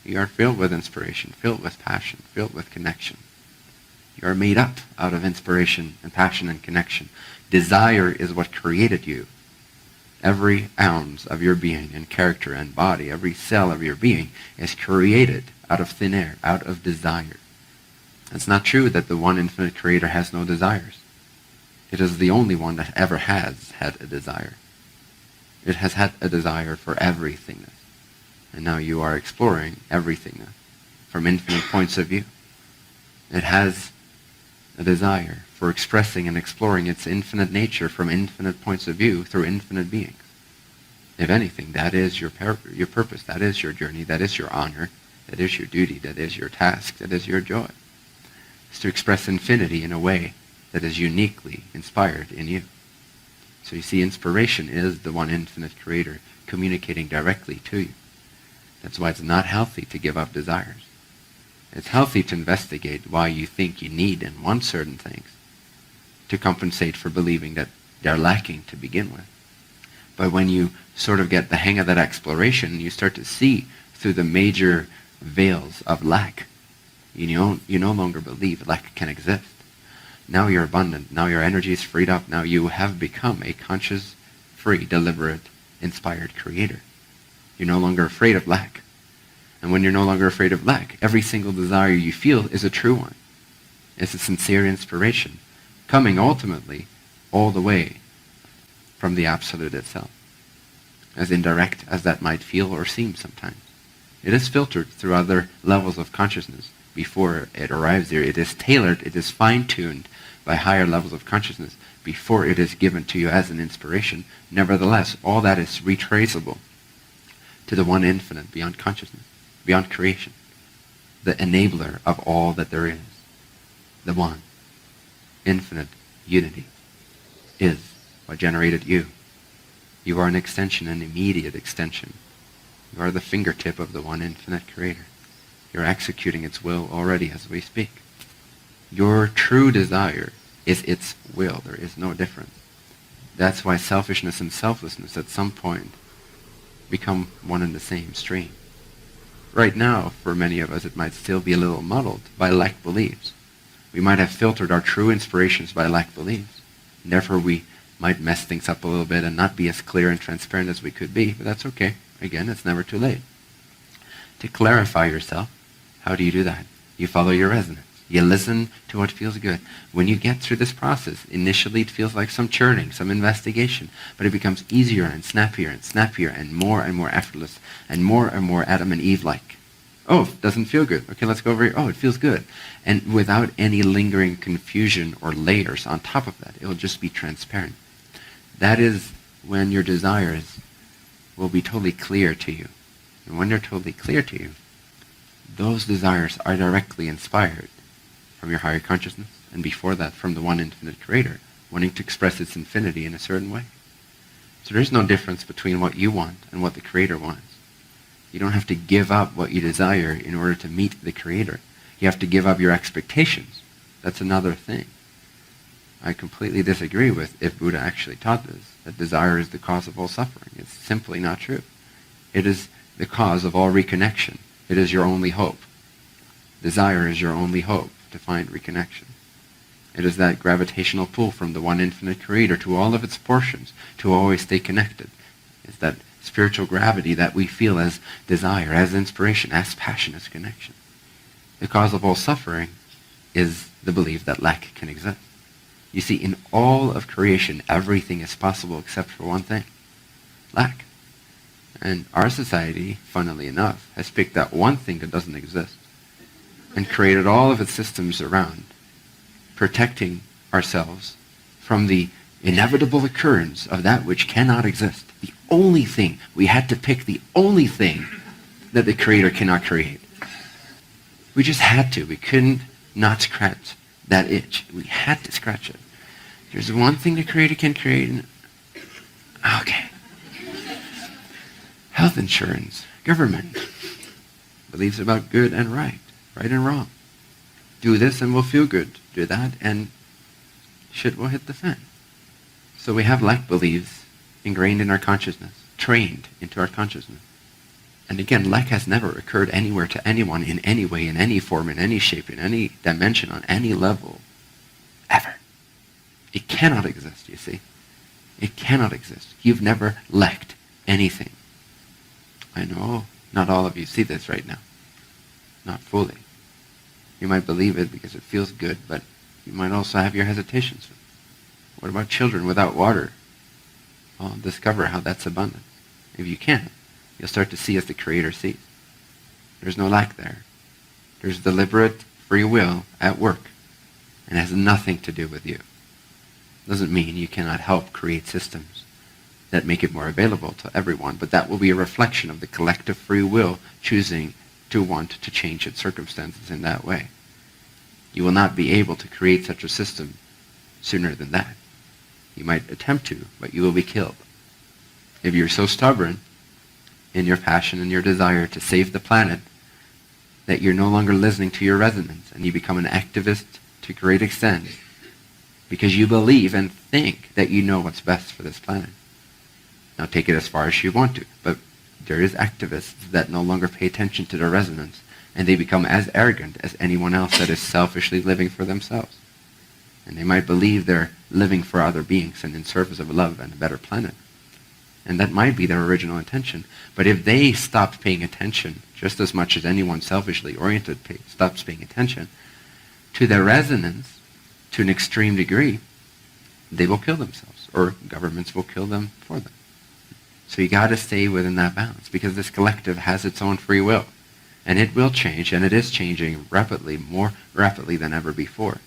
You are filled with inspiration, filled with passion, filled with connection. You are made up out of inspiration and passion and connection. Desire is what created you. Every ounce of your being and character and body, every cell of your being is created out of thin air, out of desire. It's not true that the one infinite creator has no desires. It is the only one that ever has had a desire. It has had a desire for everythingness. And now you are exploring everythingness from infinite points of view. It has a desire for expressing and exploring its infinite nature from infinite points of view through infinite beings. If anything, that is your purpose, that is your journey, that is your honor, that is your duty, that is your task, that is your joy. It's to express infinity in a way that is uniquely inspired in you. So you see, inspiration is the one infinite creator communicating directly to you. That's why it's not healthy to give up desires. It's healthy to investigate why you think you need and want certain things to compensate for believing that they're lacking to begin with. But when you sort of get the hang of that exploration, you start to see through the major veils of lack. You no longer believe lack can exist. Now you're abundant. Now your energy is freed up. Now you have become a conscious, free, deliberate, inspired creator. You're no longer afraid of lack. And when you're no longer afraid of lack, every single desire you feel is a true one. It's a sincere inspiration, coming ultimately all the way from the Absolute itself. As indirect as that might feel or seem sometimes. It is filtered through other levels of consciousness before it arrives there. It is tailored, it is fine-tuned by higher levels of consciousness before it is given to you as an inspiration. Nevertheless, all that is retraceable to the one infinite beyond consciousness, beyond creation, the enabler of all that there is. The one infinite unity is what generated you. You are an extension, an immediate extension. You are the fingertip of the one infinite creator. You're executing its will already as we speak. Your true desire is its will. There is no difference. That's why selfishness and selflessness at some point become one and the same stream. Right now, for many of us, it might still be a little muddled by lack beliefs. We might have filtered our true inspirations by lack beliefs. And therefore, we might mess things up a little bit and not be as clear and transparent as we could be, but that's okay. Again, it's never too late. To clarify yourself, how do you do that? You follow your resonance. You listen to what feels good. When you get through this process, initially it feels like some churning, some investigation, but it becomes easier and more effortless and more Adam and Eve-like. Oh, it doesn't feel good. Okay, let's go over here. Oh, it feels good. And without any lingering confusion or layers on top of that, it will just be transparent. That is when your desires will be totally clear to you. And when they're totally clear to you, those desires are directly inspired from your higher consciousness, and before that from the one infinite creator, wanting to express its infinity in a certain way. So there's no difference between what you want and what the creator wants. You don't have to give up what you desire in order to meet the creator. You have to give up your expectations. That's another thing. I completely disagree with if Buddha actually taught this, that desire is the cause of all suffering. It's simply not true. It is the cause of all reconnection. It is your only hope. Desire is your only hope to find reconnection. It is that gravitational pull from the one infinite creator to all of its portions to always stay connected. It's that spiritual gravity that we feel as desire, as inspiration, as passion, as connection. The cause of all suffering is the belief that lack can exist. You see, in all of creation, everything is possible except for one thing: lack. And our society, funnily enough, has picked that one thing that doesn't exist and created all of its systems around protecting ourselves from the inevitable occurrence of that which cannot exist. The only thing, we had to pick the only thing that the creator cannot create. We just had to. We couldn't not scratch that itch. We had to scratch it. There's one thing the creator can create. Okay. Health insurance, government, beliefs about good and right and wrong. Do this and we'll feel good. Do that and shit will hit the fan. So we have lack beliefs ingrained in our consciousness, trained into our consciousness. And again, lack has never occurred anywhere to anyone in any way, in any form, in any shape, in any dimension, on any level, ever. It cannot exist, you see. It cannot exist. You've never lacked anything. I know not all of you see this right now. Not fully. You might believe it because it feels good, but you might also have your hesitations. What about children without water? Well, discover how that's abundant. If you can, you'll start to see as the Creator sees. There's no lack there. There's deliberate free will at work, and it has nothing to do with you. Doesn't mean you cannot help create systems that make it more available to everyone, but that will be a reflection of the collective free will choosing to want to change its circumstances in that way. You will not be able to create such a system sooner than that. You might attempt to, but you will be killed. If you're so stubborn in your passion and your desire to save the planet that you're no longer listening to your resonance and you become an activist to a great extent because you believe and think that you know what's best for this planet. Now take it as far as you want to, but there is activists that no longer pay attention to their resonance, and they become as arrogant as anyone else that is selfishly living for themselves. And they might believe they're living for other beings and in service of love and a better planet. And that might be their original intention. But if they stopped paying attention, just as much as anyone selfishly oriented stops paying attention, to their resonance to an extreme degree, they will kill themselves, or governments will kill them for them. So you got to stay within that balance, because this collective has its own free will. And it will change, and it is changing rapidly, more rapidly than ever before.